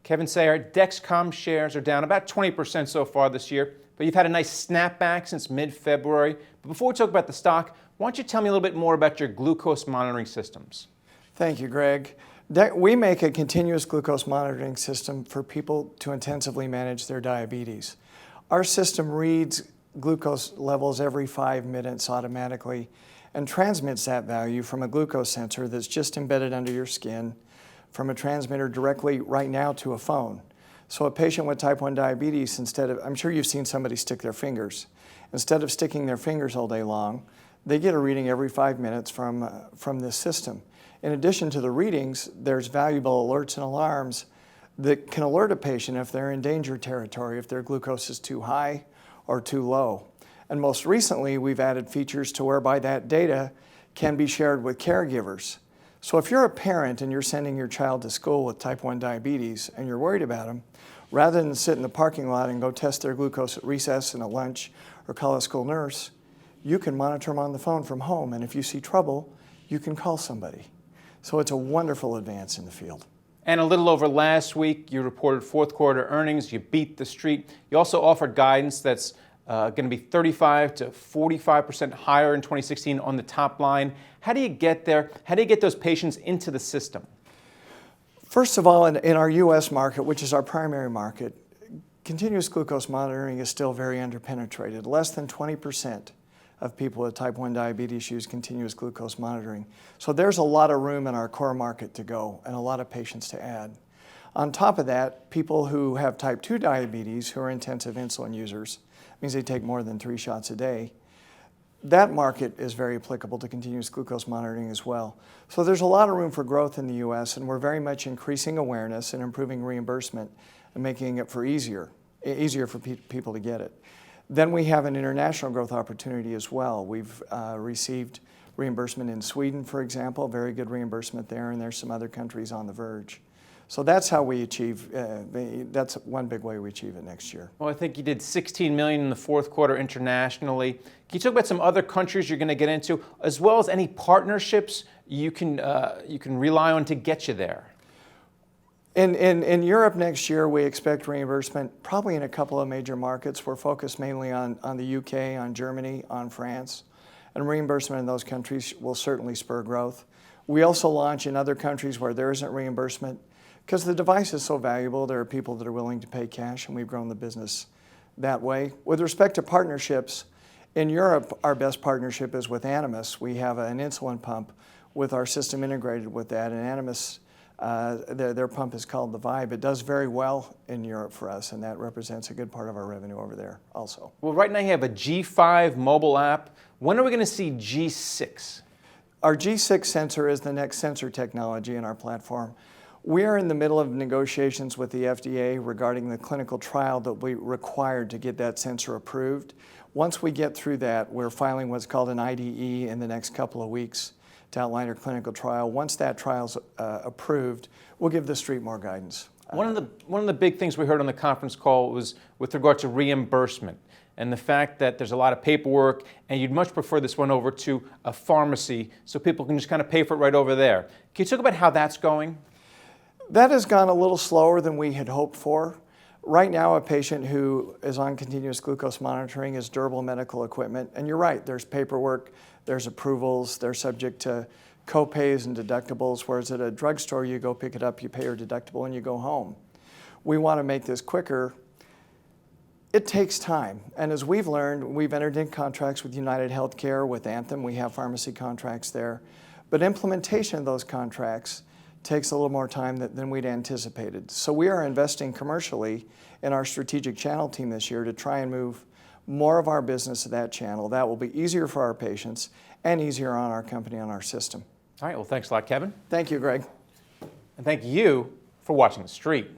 Kevin Sayer, DexCom shares are down about 20% so far this year, but you've had a nice snapback since mid-February. But before we talk about the stock, why don't you tell me a little bit more about your glucose monitoring systems? Thank you, Greg. We make a continuous glucose monitoring system for people to intensively manage their diabetes. Our system reads glucose levels every 5 minutes automatically and transmits that value from a glucose sensor that's just embedded under your skin from a transmitter directly right now to a phone. So a patient with type 1 diabetes, I'm sure you've seen somebody stick their fingers. Instead of sticking their fingers all day long, they get a reading every 5 minutes from this system. In addition to the readings, there's valuable alerts and alarms that can alert a patient if they're in danger territory, if their glucose is too high or too low. And most recently, we've added features to whereby that data can be shared with caregivers. So if you're a parent and you're sending your child to school with type 1 diabetes and you're worried about them, rather than sit in the parking lot and go test their glucose at recess and at lunch or call a school nurse, you can monitor them on the phone from home. And if you see trouble, you can call somebody. So it's a wonderful advance in the field. And a little over last week, you reported fourth quarter earnings. You beat the street. You also offered guidance that's going to be 35 to 45% higher in 2016 on the top line. How do you get there? How do you get those patients into the system? First of all, in our U.S. market, which is our primary market, continuous glucose monitoring is still very underpenetrated. Less than 20% of people with type 1 diabetes use continuous glucose monitoring. So there's a lot of room in our core market to go and a lot of patients to add. On top of that, people who have type 2 diabetes who are intensive insulin users, means they take more than 3 shots a day, that market is very applicable to continuous glucose monitoring as well. So there's a lot of room for growth in the U.S., and we're very much increasing awareness and improving reimbursement and making it easier for people to get it. Then we have an international growth opportunity as well. We've received reimbursement in Sweden, for example, very good reimbursement there, and there's some other countries on the verge. So that's how we achieve, that's one big way we achieve it next year. Well, I think you did $16 million in the fourth quarter internationally. Can you talk about some other countries you're going to get into, as well as any partnerships you can rely on to get you there? In Europe next year, we expect reimbursement probably in a couple of major markets. We're focused mainly on the UK, on Germany, on France, and reimbursement in those countries will certainly spur growth. We also launch in other countries where there isn't reimbursement. Because the device is so valuable, there are people that are willing to pay cash, and we've grown the business that way. With respect to partnerships, in Europe, our best partnership is with Animas. We have an insulin pump with our system integrated with that, and Animas, their pump is called the Vibe. It does very well in Europe for us, and that represents a good part of our revenue over there also. Well, right now you have a G5 mobile app. When are we going to see G6? Our G6 sensor is the next sensor technology in our platform. We are in the middle of negotiations with the FDA regarding the clinical trial that we required to get that sensor approved. Once we get through that, we're filing what's called an IDE in the next couple of weeks to outline our clinical trial. Once that trial's approved, we'll give the street more guidance. One of the big things we heard on the conference call was with regard to reimbursement and the fact that there's a lot of paperwork, and you'd much prefer this one over to a pharmacy so people can just kind of pay for it right over there. Can you talk about how that's going? That has gone a little slower than we had hoped for. Right now, a patient who is on continuous glucose monitoring is durable medical equipment. And you're right, there's paperwork, there's approvals, they're subject to co-pays and deductibles, whereas at a drugstore, you go pick it up, you pay your deductible, and you go home. We want to make this quicker. It takes time. And as we've learned, we've entered in contracts with United Healthcare, with Anthem, we have pharmacy contracts there. But implementation of those contracts takes a little more time than we'd anticipated. So we are investing commercially in our strategic channel team this year to try and move more of our business to that channel. That will be easier for our patients and easier on our company, on our system. All right, well, thanks a lot, Kevin. Thank you, Greg. And thank you for watching The Street.